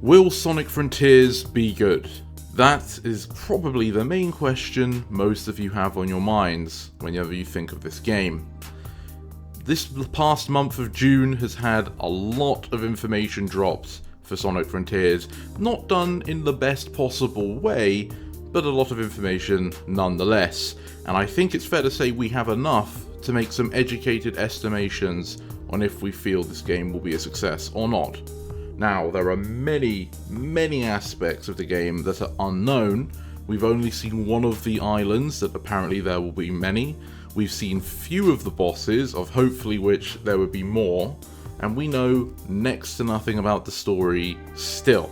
Will Sonic Frontiers be good? That is probably the main question most of you have on your minds whenever you think of this game. This past month of June has had a lot of information dropped for Sonic Frontiers, not done in the best possible way, but a lot of information nonetheless. And I think it's fair to say we have enough to make some educated estimations on if we feel this game will be a success or not. Now, there are many aspects of the game that are unknown. We've only seen one of the islands, that apparently there will be many. We've seen few of the bosses, of hopefully which there would be more. And we know next to nothing about the story still.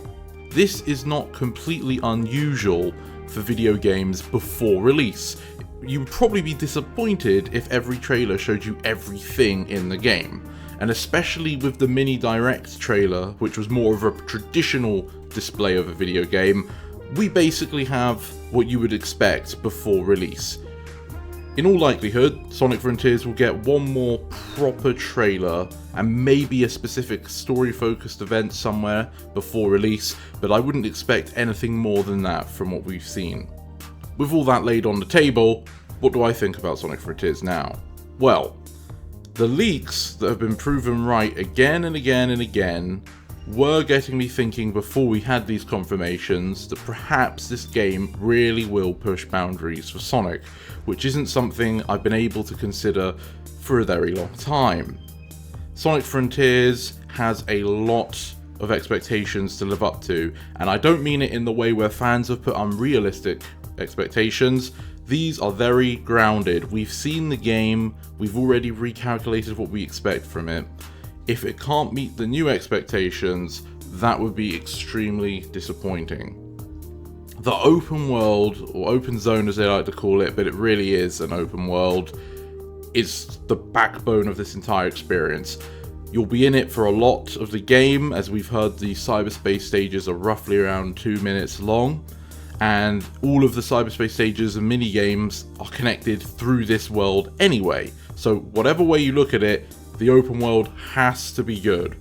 This is not completely unusual for video games before release. You would probably be disappointed if every trailer showed you everything in the game. And especially with the mini direct trailer, which was more of a traditional display of a video game, we basically have what you would expect before release. In all likelihood, Sonic Frontiers will get one more proper trailer and maybe a specific story-focused event somewhere before release, but I wouldn't expect anything more than that from what we've seen. With all that laid on the table, what do I think about Sonic Frontiers now? Well, the leaks that have been proven right again and again and again were getting me thinking before we had these confirmations that perhaps this game really will push boundaries for Sonic, which isn't something I've been able to consider for a very long time. Sonic Frontiers has a lot of expectations to live up to, and I don't mean it in the way where fans have put unrealistic expectations. These are very grounded. We've seen the game, we've already recalculated what we expect from it. If it can't meet the new expectations, that would be extremely disappointing. The open world, or open zone as they like to call it, but it really is an open world, is the backbone of this entire experience. You'll be in it for a lot of the game. As we've heard, the Cyberspace stages are roughly around 2 minutes long. And all of the Cyberspace stages and mini-games are connected through this world anyway. So whatever way you look at it, the open world has to be good.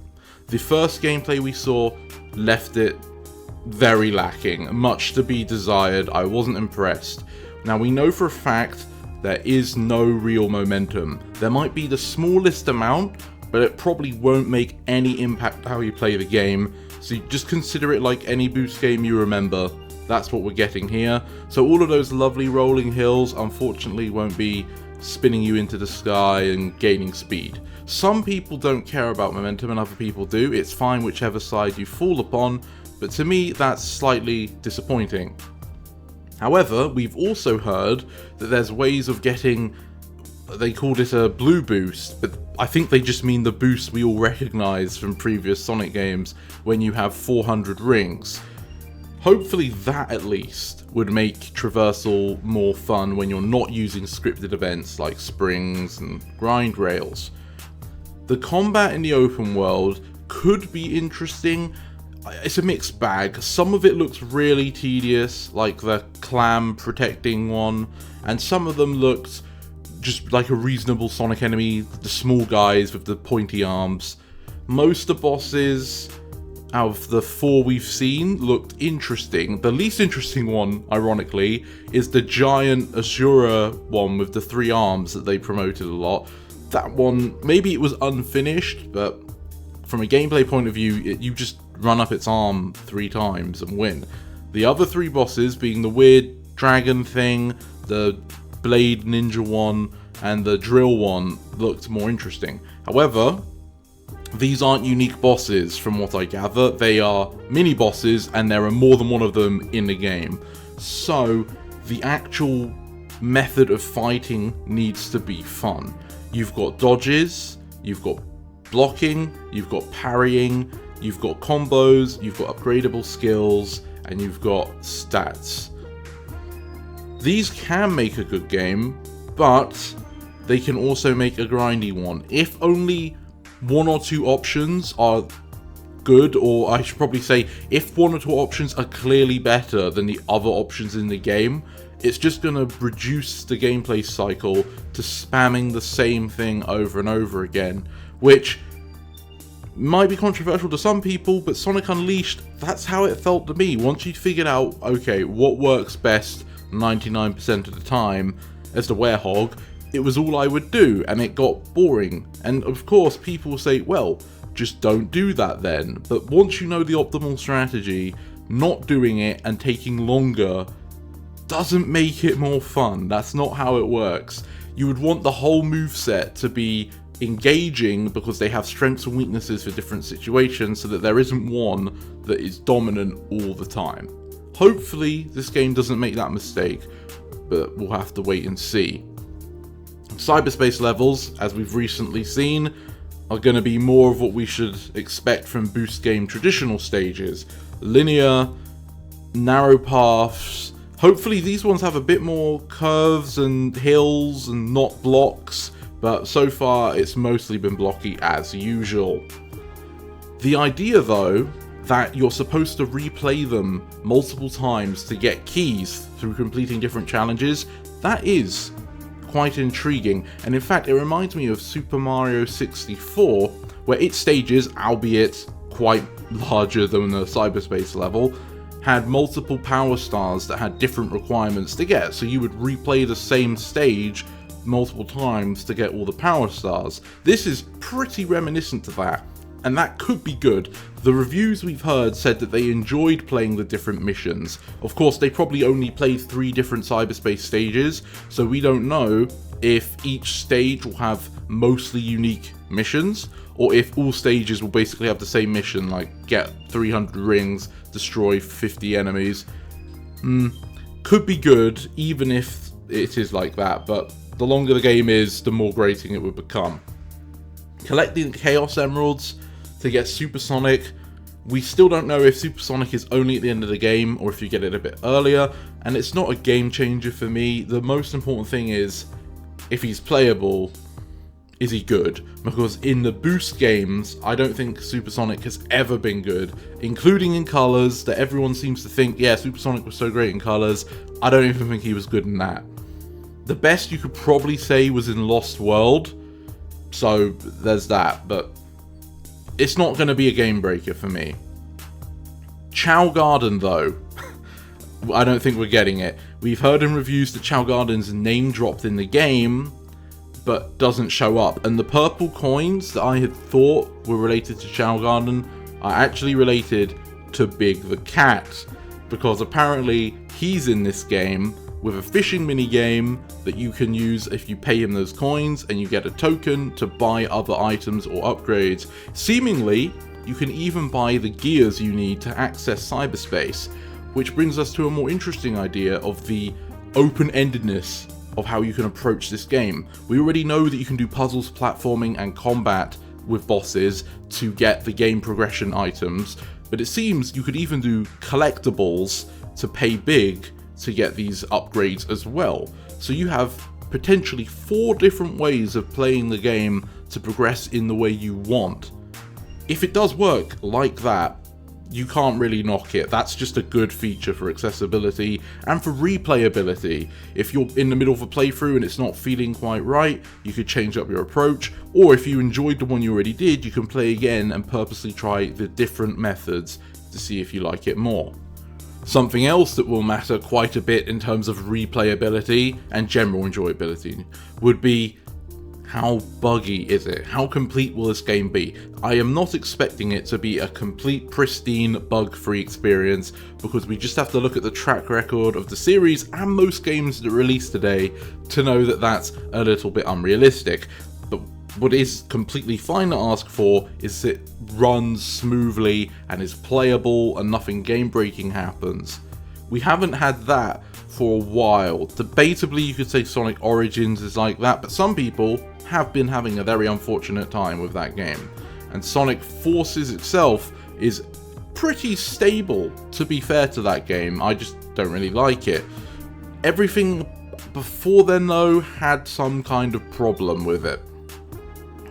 The first gameplay we saw left it very lacking, much to be desired. I wasn't impressed. Now we know for a fact there is no real momentum. There might be the smallest amount, but it probably won't make any impact how you play the game. So you just consider it like any boost game you remember. That's what we're getting here. So all of those lovely rolling hills unfortunately won't be spinning you into the sky and gaining speed. Some people don't care about momentum and other people do. It's fine whichever side you fall upon, but to me that's slightly disappointing. However, we've also heard that there's ways of getting, they called it a blue boost, but I think they just mean the boost we all recognize from previous Sonic games when you have 400 rings. Hopefully that at least would make traversal more fun when you're not using scripted events like springs and grind rails. The combat in the open world could be interesting. It's a mixed bag. Some of it looks really tedious, like the clam protecting one, and some of them looked just like a reasonable Sonic enemy, the small guys with the pointy arms. Most of the bosses out of the 4 we've seen looked interesting. The least interesting one, ironically, is the giant Asura one with the 3 arms that they promoted a lot. That one, maybe it was unfinished, but from a gameplay point of view, you just run up its arm 3 times and win. The other 3 bosses, being the weird dragon thing, the blade ninja one, and the drill one, looked more interesting. However, these aren't unique bosses from what I gather. They are mini bosses and there are more than one of them in the game. So the actual method of fighting needs to be fun. You've got dodges, you've got blocking, you've got parrying, you've got combos, you've got upgradable skills, and you've got stats. These can make a good game, but they can also make a grindy one. If only 1 or 2 options are good, or I should probably say, if 1 or 2 options are clearly better than the other options in the game, it's just going to reduce the gameplay cycle to spamming the same thing over and over again, which Might be controversial to some people, but Sonic Unleashed, that's how it felt to me. Once you figured out, okay, what works best 99% of the time as the werehog, it was all I would do, and it got boring. And of course, people will say, well, just don't do that then. But once you know the optimal strategy, not doing it and taking longer doesn't make it more fun. That's not how it works. You would want the whole moveset to be engaging because they have strengths and weaknesses for different situations so that there isn't one that is dominant all the time. Hopefully this game doesn't make that mistake, but we'll have to wait and see. Cyberspace levels, as we've recently seen, are going to be more of what we should expect from boost game traditional stages. Linear, narrow paths. Hopefully these ones have a bit more curves and hills and not blocks, but so far it's mostly been blocky as usual. The idea though, that you're supposed to replay them multiple times to get keys through completing different challenges, that is quite intriguing, and in fact it reminds me of Super Mario 64, where its stages, albeit quite larger than the Cyberspace level, had multiple power stars that had different requirements to get, so you would replay the same stage multiple times to get all the power stars. This is pretty reminiscent to that, and that could be good. The reviews we've heard said that they enjoyed playing the different missions. Of course, they probably only played 3 different Cyberspace stages, so we don't know if each stage will have mostly unique missions, or if all stages will basically have the same mission, like get 300 rings, destroy 50 enemies. Could be good, even if it is like that, but the longer the game is, the more grating it would become. Collecting Chaos Emeralds to get Supersonic, we still don't know if Supersonic is only at the end of the game or if you get it a bit earlier, and it's not a game changer for me. The most important thing is, if he's playable, is he good? Because in the boost games, I don't think Supersonic has ever been good, including in colors, that everyone seems to think, yeah, Supersonic was so great in colors. I don't even think he was good in that. The best you could probably say was in Lost World, so there's that, but it's not going to be a game breaker for me. Chow Garden though, I don't think we're getting it. We've heard in reviews that Chow Garden's name dropped in the game, but doesn't show up. And the purple coins that I had thought were related to Chow Garden are actually related to Big the Cat, because apparently he's in this game with a fishing minigame that you can use if you pay him those coins, and you get a token to buy other items or upgrades. Seemingly, you can even buy the gears you need to access Cyberspace, which brings us to a more interesting idea of the open-endedness of how you can approach this game. We already know that you can do puzzles, platforming, and combat with bosses to get the game progression items, but it seems you could even do collectibles to pay big to get these upgrades as well. So you have potentially 4 different ways of playing the game to progress in the way you want. If it does work like that, you can't really knock it. That's just a good feature for accessibility and for replayability. If you're in the middle of a playthrough and it's not feeling quite right, you could change up your approach, or if you enjoyed the one you already did, you can play again and purposely try the different methods to see if you like it more. Something else that will matter quite a bit in terms of replayability and general enjoyability would be, how buggy is it? How complete will this game be? I am not expecting it to be a complete, pristine, bug-free experience, because we just have to look at the track record of the series and most games that released today to know that that's a little bit unrealistic. But what is completely fine to ask for is it runs smoothly and is playable and nothing game-breaking happens. We haven't had that for a while. Debatably, you could say Sonic Origins is like that, but some people have been having a very unfortunate time with that game. And Sonic Forces itself is pretty stable, to be fair to that game. I just don't really like it. Everything before then, though, had some kind of problem with it.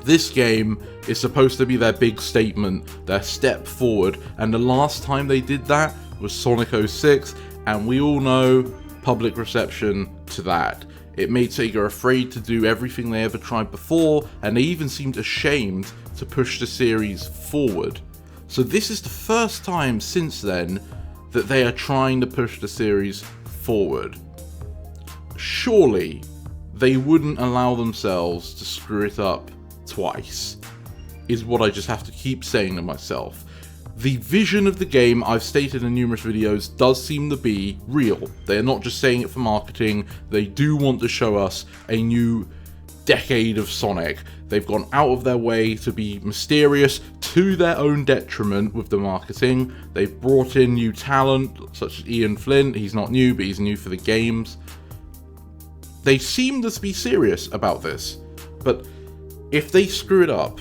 This game is supposed to be their big statement, their step forward, and the last time they did that was Sonic 06, and we all know public reception to that. It made Sega afraid to do everything they ever tried before, and they even seemed ashamed to push the series forward. So this is the first time since then that they are trying to push the series forward. Surely they wouldn't allow themselves to screw it up twice, is what I just have to keep saying to myself. The vision of the game, I've stated in numerous videos, does seem to be real. They're not just saying it for marketing, they do want to show us a new decade of Sonic. They've gone out of their way to be mysterious to their own detriment with the marketing. They've brought in new talent, such as Ian Flint. He's not new, but he's new for the games. They seem to be serious about this, but if they screw it up,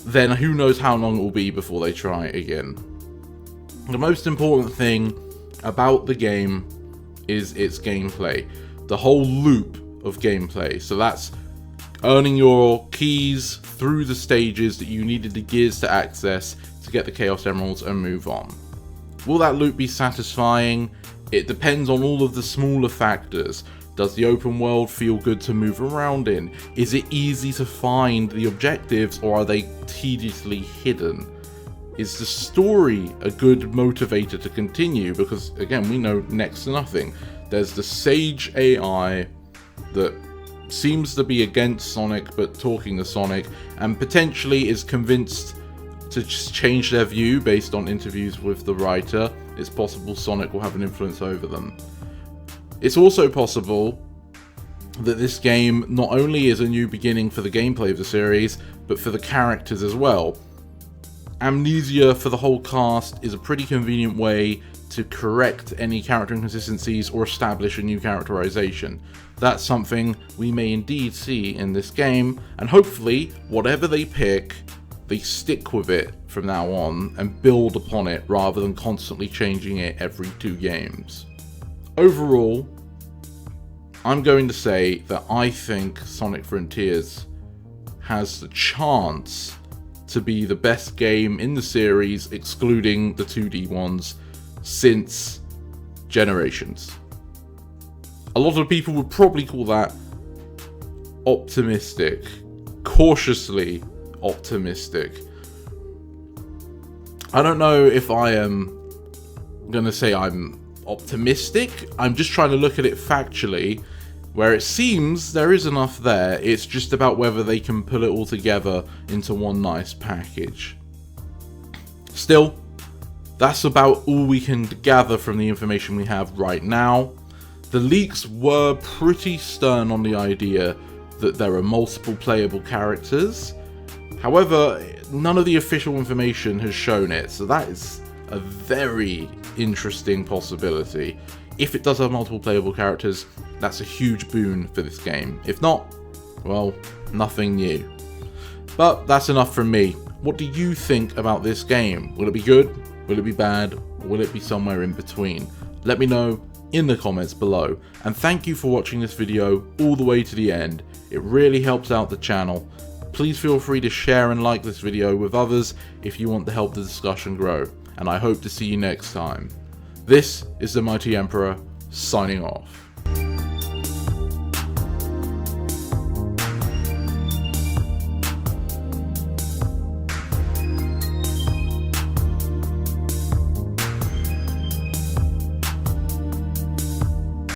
then who knows how long it will be before they try it again. The most important thing about the game is its gameplay. The whole loop of gameplay. So that's earning your keys through the stages that you needed the gears to access to get the Chaos Emeralds and move on. Will that loop be satisfying? It depends on all of the smaller factors. Does the open world feel good to move around in? Is it easy to find the objectives, or are they tediously hidden? Is the story a good motivator to continue? Because again, we know next to nothing. There's the Sage AI that seems to be against Sonic but talking to Sonic, and potentially is convinced to just change their view based on interviews with the writer. It's possible Sonic will have an influence over them. It's also possible that this game not only is a new beginning for the gameplay of the series, but for the characters as well. Amnesia for the whole cast is a pretty convenient way to correct any character inconsistencies or establish a new characterization. That's something we may indeed see in this game, and hopefully, whatever they pick, they stick with it from now on and build upon it rather than constantly changing it every 2 games. Overall, I'm going to say that I think Sonic Frontiers has the chance to be the best game in the series, excluding the 2D ones, since Generations. A lot of people would probably call that optimistic, cautiously optimistic. I don't know if I am going to say I'm optimistic. I'm just trying to look at it factually, where it seems there is enough there. It's just about whether they can put it all together into one nice package. Still, that's about all we can gather from the information we have right now. The leaks were pretty stern on the idea that there are multiple playable characters. However, none of the official information has shown it, so that is a very interesting possibility. If it does have multiple playable characters, that's a huge boon for this game. If not, well, nothing new. But that's enough from me. What do you think about this game? Will it be good? Will it be bad? Or will it be somewhere in between? Let me know in the comments below. And thank you for watching this video all the way to the end. It really helps out the channel. Please feel free to share and like this video with others if you want to help the discussion grow. And I hope to see you next time. This is the Mighty Emperor, signing off.